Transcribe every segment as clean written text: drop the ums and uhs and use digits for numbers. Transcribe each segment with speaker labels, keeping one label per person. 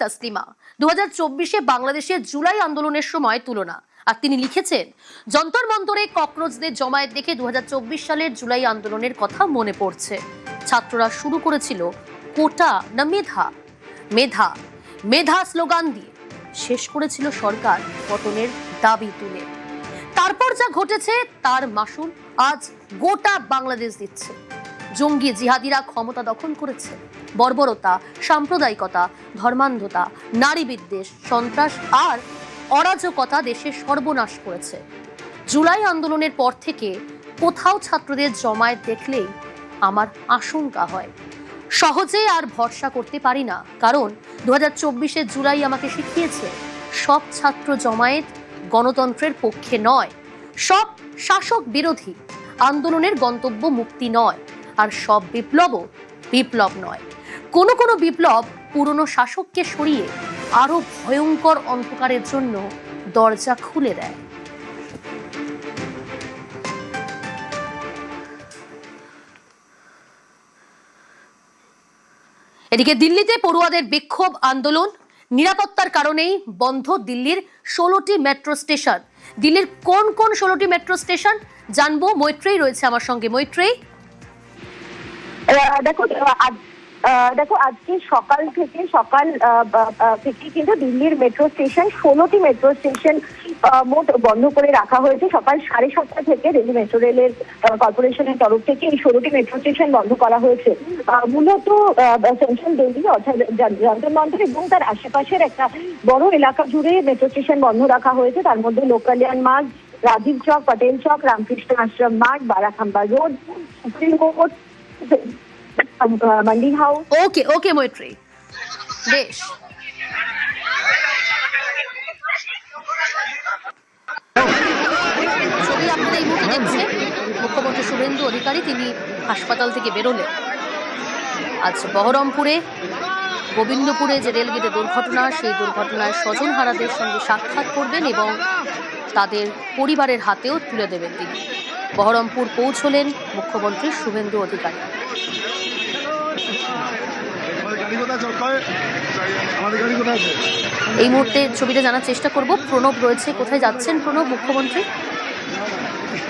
Speaker 1: তাসলিমা 2024-এ বাংলাদেশের জুলাই আন্দোলনের সময় তুলনা। আর তিনি লিখেছেন, যন্তর মন্তরে ককরোচদের জমায়েত দেখে 2024 সালের জুলাই আন্দোলনের কথা মনে পড়ছে। ছাত্ররা শুরু করেছিল কোটা না মেধা, মেধা মেধা স্লোগান দিয়ে, শেষ করেছিল সরকার পতনের দাবি তুলে। তারপর যা ঘটেছে তার মাসুল আজ গোটা বাংলাদেশ দিচ্ছে। জঙ্গি জিহাদিরা ক্ষমতা দখল করেছে। বর্বরতা, সাম্প্রদায়িকতা, ধর্মান্ধতা, নারী বিদ্বেষ, সন্ত্রাস আর অরাজকতা দেশের সর্বনাশ করেছে। জুলাই আন্দোলনের পর থেকে কোথাও ছাত্রদের জমায়েত দেখলেই আমার আশঙ্কা হয়। সহজে আর ভরসা করতে পারি না, কারণ 2024-এর জুলাই আমাকে শিখিয়েছে সব ছাত্র জমায়েত গণতন্ত্রের পক্ষে নয়, সব শাসক বিরোধী আন্দোলনের গন্তব্য মুক্তি নয়, আর সব বিপ্লবও বিপ্লব নয়। কোনো কোনো বিপ্লব পুরনো শাসককে সরিয়ে আরো ভয়ঙ্কর অন্ধকারের জন্য দরজা খুলে দেয়। এদিকে দিল্লিতে পড়ুয়াদের বিক্ষোভ আন্দোলন, নিরাপত্তার কারণেই বন্ধ দিল্লির 16টি মেট্রো স্টেশন। দিল্লির কোন কোন 16টি মেট্রো স্টেশন জানবো, মৈত্রেয়ী রয়েছে আমার সঙ্গে। মৈত্রেয়ী,
Speaker 2: দেখো আজকে সকাল থেকে কিন্তু দিল্লির মেট্রো স্টেশন 16টি মেট্রো স্টেশন মোট বন্ধ করে রাখা হয়েছে। সকাল 7:30 থেকে দিল্লি মেট্রো রেলের কর্পোরেশনের তরফ থেকে এই 16টি মেট্রো স্টেশন বন্ধ করা হয়েছে। মূলত সেন্ট্রাল দিল্লি অর্থাৎ যন্তর মন্তর এবং তার আশেপাশের একটা বড় এলাকা জুড়ে মেট্রো স্টেশন বন্ধ রাখা হয়েছে। তার মধ্যে লোক কল্যাণ মার্গ, রাজীব চক, পটেল চক, Ramakrishna Ashram Marg, Barakhamba Road, Supreme Court, Mandi House.
Speaker 1: Okay Maitreyi, বেশ। ছবি আপনারা এই মুহূর্তে দেখছেন, মুখ্যমন্ত্রী শুভেন্দু অধিকারী তিনি হাসপাতাল থেকে বেরোলেন। আজ বহরমপুরে গোবিন্দপুরে যে রেলগেটে দুর্ঘটনা, সেই দুর্ঘটনায় স্বজনহারাদের সঙ্গে সাক্ষাৎ করবেন এবং তাদের পরিবারের হাতেও তুলে দেবেন তিনি। বহরমপুর পৌঁছলেন মুখ্যমন্ত্রী শুভেন্দু অধিকারী। এই মুহূর্তে ছবিটা জানার চেষ্টা করব। প্রণব রয়েছে, কোথায় যাচ্ছেন প্রণব মুখ্যমন্ত্রী?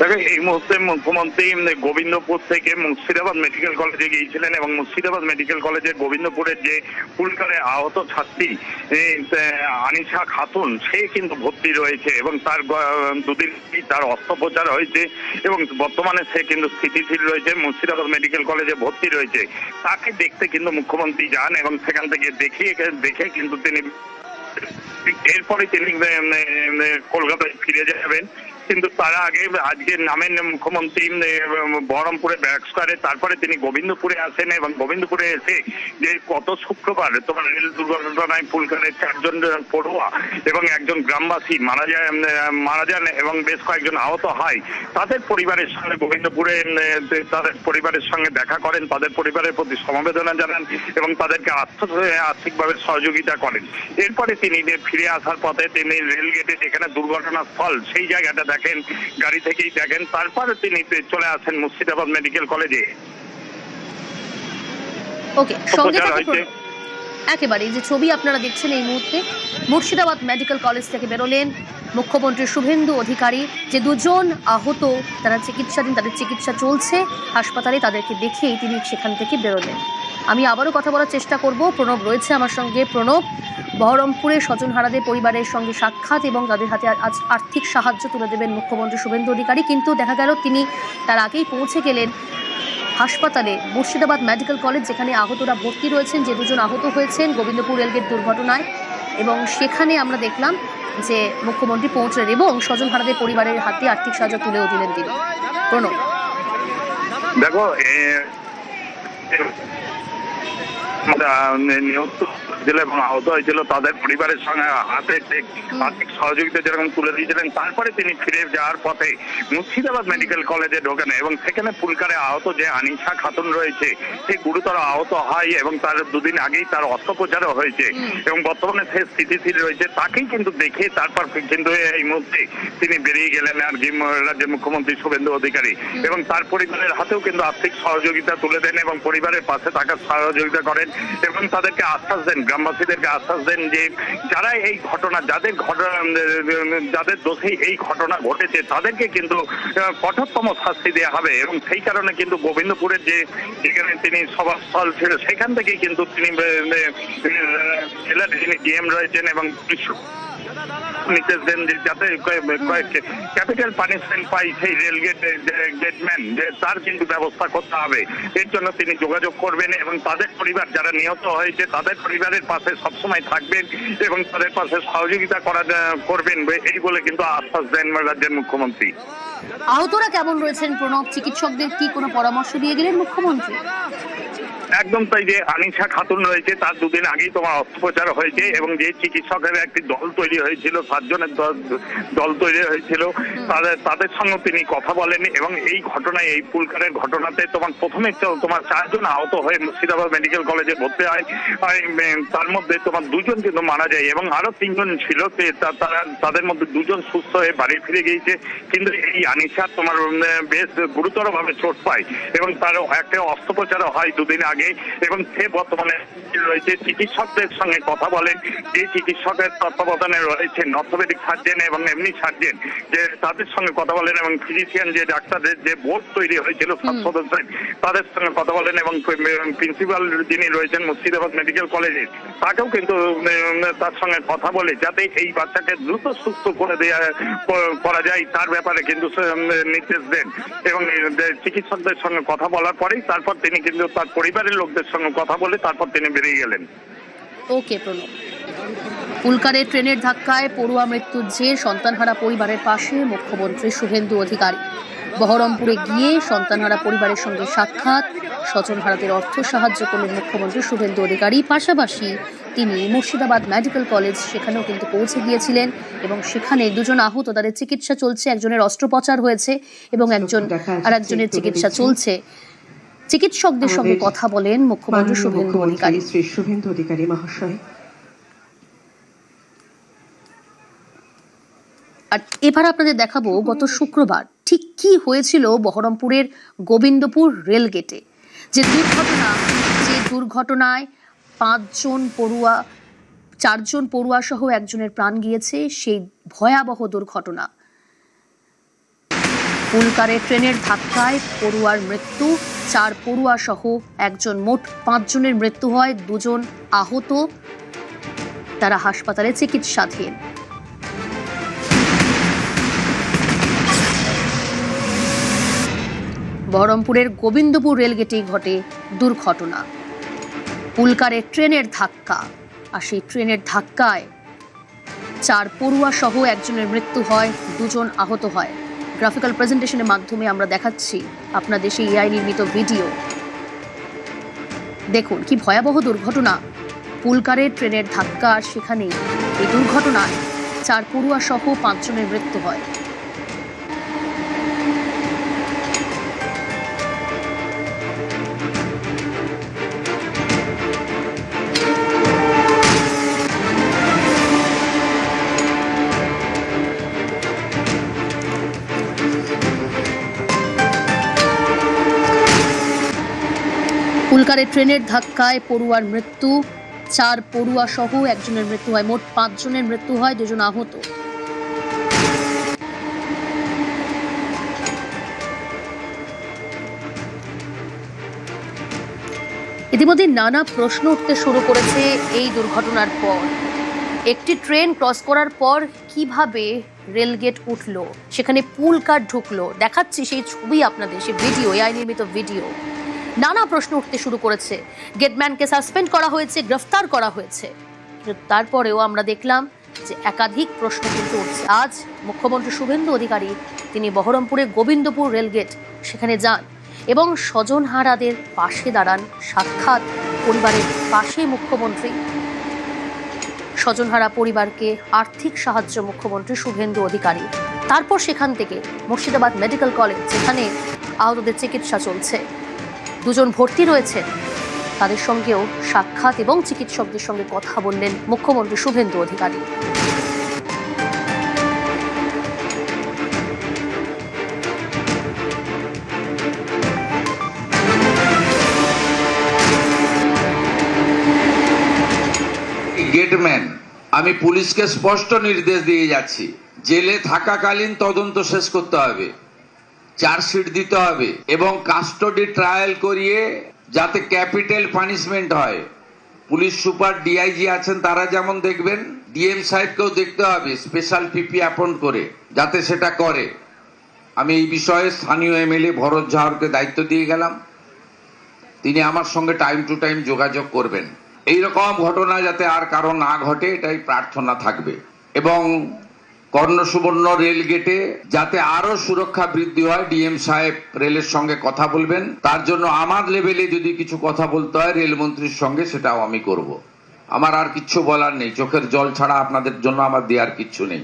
Speaker 3: দেখো, এই মুহূর্তে মুখ্যমন্ত্রী গোবিন্দপুর থেকে মুর্শিদাবাদ মেডিকেল কলেজে গিয়েছিলেন এবং মুর্শিদাবাদ মেডিকেল কলেজে গোবিন্দপুরের যে পুলকারে আহত ছাত্রী আনিশা খাতুন, সে কিন্তু ভর্তি রয়েছে এবং তার দুদিন তার অস্ত্রোপচার হয়েছে এবং বর্তমানে সে কিন্তু স্থিতিশীল রয়েছে, মুর্শিদাবাদ মেডিকেল কলেজে ভর্তি রয়েছে। তাকে দেখতে কিন্তু মুখ্যমন্ত্রী যান এবং সেখান থেকে দেখে কিন্তু তিনি এরপরে তিনি কলকাতায় ফিরে যাবেন। কিন্তু তার আগে আজকে নামেন মুখ্যমন্ত্রী বহরমপুরে ব্যারাক স্কোয়ারে, তারপরে তিনি গোবিন্দপুরে আসেন এবং গোবিন্দপুরে এসে যে গত শুক্রবার তোমার রেল দুর্ঘটনায় ফুলকারের 4 জন পড়ুয়া এবং একজন গ্রামবাসী মারা যান এবং বেশ কয়েকজন আহত হয়, তাদের পরিবারের সঙ্গে গোবিন্দপুরে তাদের পরিবারের সঙ্গে দেখা করেন, তাদের পরিবারের প্রতি সমবেদনা জানান এবং তাদেরকে আর্থিকভাবে সহযোগিতা করেন। এরপরে তিনি ফিরে আসার পথে তিনি রেলগেটে যেখানে দুর্ঘটনাস্থল সেই জায়গাটা দেখেন, গাড়ি থেকেই দেখেন। তারপরে তিনি চলে আসেন মুর্শিদাবাদ মেডিকেল কলেজে।
Speaker 1: ওকে, সঙ্গে একেবারে যে ছবি আপনারা দেখছেন এই মুহূর্তে, মুর্শিদাবাদ মেডিকেল কলেজ থেকে বেরোলেন মুখ্যমন্ত্রী শুভেন্দু অধিকারী। যে 2 জন আহত তারা চিকিৎসাধীন, তাদের চিকিৎসা চলছে হাসপাতালে, তাদেরকে দেখেই তিনি সেখান থেকে বেরোলেন। আমি আবারও কথা বলার চেষ্টা করব। প্রণব রয়েছে আমার সঙ্গে। প্রণব, বহরমপুরে স্বজনহারাদের পরিবারের সঙ্গে সাক্ষাৎ এবং তাদের হাতে আজ আর্থিক সাহায্য তুলে দেবেন মুখ্যমন্ত্রী শুভেন্দু অধিকারী, কিন্তু দেখা গেল তিনি তার আগেই পৌঁছে গেলেন হাসপাতালে মুর্শিদাবাদ মেডিকেল কলেজ, যেখানে আহতরা ভর্তি রয়েছেন। যে 2 জন আহত হয়েছেন গোবিন্দপুর রেলগেট দুর্ঘটনায়, এবং সেখানে আমরা দেখলাম যে মুখ্যমন্ত্রী পৌঁছলেন এবং স্বজনহারাদের পরিবারের হাতে আর্থিক সাহায্য তুলেও দিলেন তিনি। প্রণব,
Speaker 3: দেখো নিহত এবং আহত হয়েছিল তাদের পরিবারের সঙ্গে হাতে আর্থিক সহযোগিতা যেরকম তুলে দিয়েছিলেন, তারপরে তিনি ফিরে যাওয়ার পথে মুর্শিদাবাদ মেডিকেল কলেজে ঢোকেন এবং সেখানে পুলকারে আহত যে আনিশা খাতুন রয়েছে সে গুরুতর আহত হয় এবং তার 2 দিন আগেই তার অস্ত্রোপচারও হয়েছে এবং বর্তমানে সে স্থিতিশীল রয়েছে। তাকেই কিন্তু দেখে তারপর কিন্তু এই মুহূর্তে তিনি বেরিয়ে গেলেন আর কি রাজ্যের মুখ্যমন্ত্রী শুভেন্দু অধিকারী এবং তার পরিবারের হাতেও কিন্তু আর্থিক সহযোগিতা তুলে দেন এবং পরিবারের পাশে থাকার সহযোগিতা করেন এবং তাদেরকে আশ্বাস দেন গ্রামবাসীদেরকে আশ্বাস দেন যে যারা এই ঘটনা যাদের দোষে এই ঘটনা ঘটেছে তাদেরকে কিন্তু কঠোরতম শাস্তি দেওয়া হবে। এবং সেই কারণে কিন্তু গোবিন্দপুরের যেখানে তিনি সভাস্থল ছিল সেখান থেকেই কিন্তু তিনি জেলার যিনি ডিএম রয়েছেন এবং নির্দেশ দেন যে যাতে ক্যাপিটাল পানিশমেন্ট পাই সেই গেটম্যান তার কিন্তু ব্যবস্থা করতে হবে। এর জন্য তিনি যোগাযোগ করবেন এবং তাদের পরিবার যারা নিহত হয়েছে তাদের পরিবারের পাশে সবসময় থাকবেন এবং তাদের পাশে সহযোগিতা করবেন এই বলে কিন্তু আশ্বাস দেন রাজ্যের মুখ্যমন্ত্রী।
Speaker 1: আহতরা কেমন রয়েছেন প্রণব? চিকিৎসকদের কি কোনো পরামর্শ দিয়ে গেলেন মুখ্যমন্ত্রী?
Speaker 3: একদম তাই, যে আনিশা খাতুন রয়েছে তার দুদিন আগেই তোমার অস্ত্রোপচার হয়েছে এবং যে চিকিৎসকের একটি দল তৈরি হয়েছিল, 7 জনের দল তৈরি হয়েছিল, তাদের সঙ্গে তিনি কথা বলেন এবং এই ঘটনায়, এই পুলকারের ঘটনাতে প্রথমে 4 জন আহত হয়ে মুর্শিদাবাদ মেডিকেল কলেজে ভর্তি হয়। তার মধ্যে 2 জন কিন্তু মারা যায় এবং আরো 3 জন ছিল, তাদের মধ্যে 2 জন সুস্থ হয়ে বাড়ি ফিরে গিয়েছে। কিন্তু এই আনিশা বেশ গুরুতরভাবে চোট পায় এবং তার একটা অস্ত্রোপচার হয় 2 দিন আগে এবং সে বর্তমানে রয়েছে। চিকিৎসকদের সঙ্গে কথা বলেন, যে চিকিৎসকের তত্ত্বাবধানে রয়েছেন অর্থোপেডিক সার্জন এবং এমনি সার্জন, যে তাদের সঙ্গে কথা বলেন এবং ফিজিশিয়ান যে ডাক্তারদের যে বোর্ড তৈরি হয়েছিল 7 সদস্যের, তাদের সঙ্গে কথা বলেন এবং প্রিন্সিপাল যিনি রয়েছেন মুর্শিদাবাদ মেডিকেল কলেজের, তাকেও কিন্তু তার সঙ্গে কথা বলে যাতে এই বাচ্চাকে দ্রুত সুস্থ করে করা যায় তার ব্যাপারে কিন্তু নির্দেশ দেন এবং চিকিৎসকদের সঙ্গে কথা বলার পরেই তারপর তিনি কিন্তু তার পরিবারের লোকদের সঙ্গে কথা বলে তারপর তিনি বেরিয়ে গেলেন।
Speaker 1: ওকে প্রণব। পুলকারে ট্রেনের ধাক্কায় পড়ুয়া মৃত্যুর জের সন্তানহারা পরিবারের পাশে মুখ্যমন্ত্রী শুভেন্দু অধিকারী। বহরমপুরে গিয়ে সন্তানহারা পরিবারের সঙ্গে সাক্ষাৎ, স্বজনহারাদের অর্থ সাহায্য করলেন মুখ্যমন্ত্রী শুভেন্দু অধিকারী। পাশাপাশি তিনি মুর্শিদাবাদ মেডিকেল কলেজ সেখানেও কিন্তু পৌঁছে গিয়েছিলেন এবং সেখানে 2 জন আহত, তাদের চিকিৎসা চলছে, একজনের অস্ত্রোপচার হয়েছে এবং আরেকজনের চিকিৎসা চলছে। চিকিৎসকদের সঙ্গে কথা বলেন মুখ্যমন্ত্রী শুভেন্দু অধিকারী।
Speaker 4: শ্রী শুভেন্দু অধিকারী মহাশয়।
Speaker 1: আর এবার আপনাদের দেখাবো গত শুক্রবার ঠিক কি হয়েছিল বহরমপুরের গোবিন্দপুর রেলগেটে। যে দুর্ঘটনায় 4 জন পড়ুয়া সহ একজনের প্রাণ গিয়েছে, সেই ভয়াবহ দুর্ঘটনা। পুলকারে ট্রেনের ধাক্কায় পড়ুয়ার মৃত্যু, 4 পড়ুয়া সহ একজন, মোট 5 জনের মৃত্যু হয়, 2 জন আহত, তারা হাসপাতালে চিকিৎসাধীন। বহরমপুরের গোবিন্দপুর রেলগেটেই ঘটে দুর্ঘটনা। পুলকারে ট্রেনের ধাক্কা, আর সেই ট্রেনের ধাক্কায় 4 পড়ুয়া সহ একজনের মৃত্যু হয়, 2 জন আহত হয়। গ্রাফিক্যাল প্রেজেন্টেশনের মাধ্যমে আমরা দেখাচ্ছি আপনাদের সেই এআই নির্মিত ভিডিও। দেখুন কি ভয়াবহ দুর্ঘটনা। পুলকারে ট্রেনের ধাক্কা, আর সেখানে এই দুর্ঘটনায় 4 পড়ুয়া সহ 5 জনের মৃত্যু হয়। পুলকারে ট্রেনের ধাক্কায় পড়ুয়ার মৃত্যু, 4 পড়ুয়া সহ একজনের মৃত্যু হয়, মোট 5 জনের মৃত্যু হয়, 2 জন আহত। ইতিমধ্যে নানা প্রশ্ন উঠতে শুরু করেছে এই দুর্ঘটনার পর। একটি ট্রেন ক্রস করার পর কিভাবে রেলগেট উঠলো, সেখানে পুলকার ঢুকলো, দেখাচ্ছি সেই ছবি আপনাদের, সেই ভিডিও, এআই নির্মিত ভিডিও। নানা প্রশ্ন উঠতে শুরু করেছে। গেটম্যানকে সাসপেন্ড করা হয়েছে, গ্রেফতার করা হয়েছে, তারপরেও আমরা দেখলাম যে একাধিক প্রশ্ন কিন্তু উঠছে। আজ মুখ্যমন্ত্রী শুভেন্দু অধিকারী তিনি বহরমপুরে গোবিন্দপুর রেলগেট সেখানে যান এবং স্বজনহারাদের পাশে দাঁড়ান, সাক্ষাৎ, পরিবারের পাশে মুখ্যমন্ত্রী। স্বজনহারা পরিবারকে আর্থিক সাহায্য মুখ্যমন্ত্রী শুভেন্দু অধিকারী। তারপর সেখান থেকে মুর্শিদাবাদ মেডিকেল কলেজ, যেখানে আহতদের চিকিৎসা চলছে, 2 জন ভর্তি রয়েছেন, তাদের সঙ্গেও সাক্ষাৎ এবং চিকিৎসকদের সঙ্গে কথা বললেন মুখ্যমন্ত্রী শুভেন্দু অধিকারী।
Speaker 5: চেয়ারম্যান, আমি পুলিশকে স্পষ্ট নির্দেশ দিয়ে যাচ্ছি, জেলে থাকাকালীন তদন্ত শেষ করতে হবে, চার্জশিট দিতে হবে এবং কাস্টডি ট্রায়াল করিয়ে যাতে ক্যাপিটাল পানিশমেন্ট হয়। পুলিশ সুপার, ডিআইজি আছেন, তারা যেমন দেখবেন, ডিএম সাহেবকেও দেখতে হবে স্পেশাল পিপি অ্যাপয়েন্ট করে, যাতে সেটা করে। আমি এই বিষয়ে স্থানীয় এমএলএ ভরত ঝাড়কে দায়িত্ব দিয়ে গেলাম, তিনি আমার সঙ্গে টাইম টু টাইম যোগাযোগ করবেন। এইরকম ঘটনা যাতে আর কারো না ঘটে, এটাই প্রার্থনা থাকবে। এবং কর্ণসুবর্ণ রেল গেটে যাতে আরো সুরক্ষা বৃদ্ধি হয়, ডিএম সাহেব রেলের সঙ্গে কথা বলবেন। তার জন্য আমার লেভেলে যদি কিছু কথা বলতে হয় রেলমন্ত্রীর সঙ্গে, সেটাও আমি করব। আমার আর কিচ্ছু বলার নেই, চোখের জল ছাড়া আপনাদের জন্য আমার দেওয়ার কিচ্ছু নেই।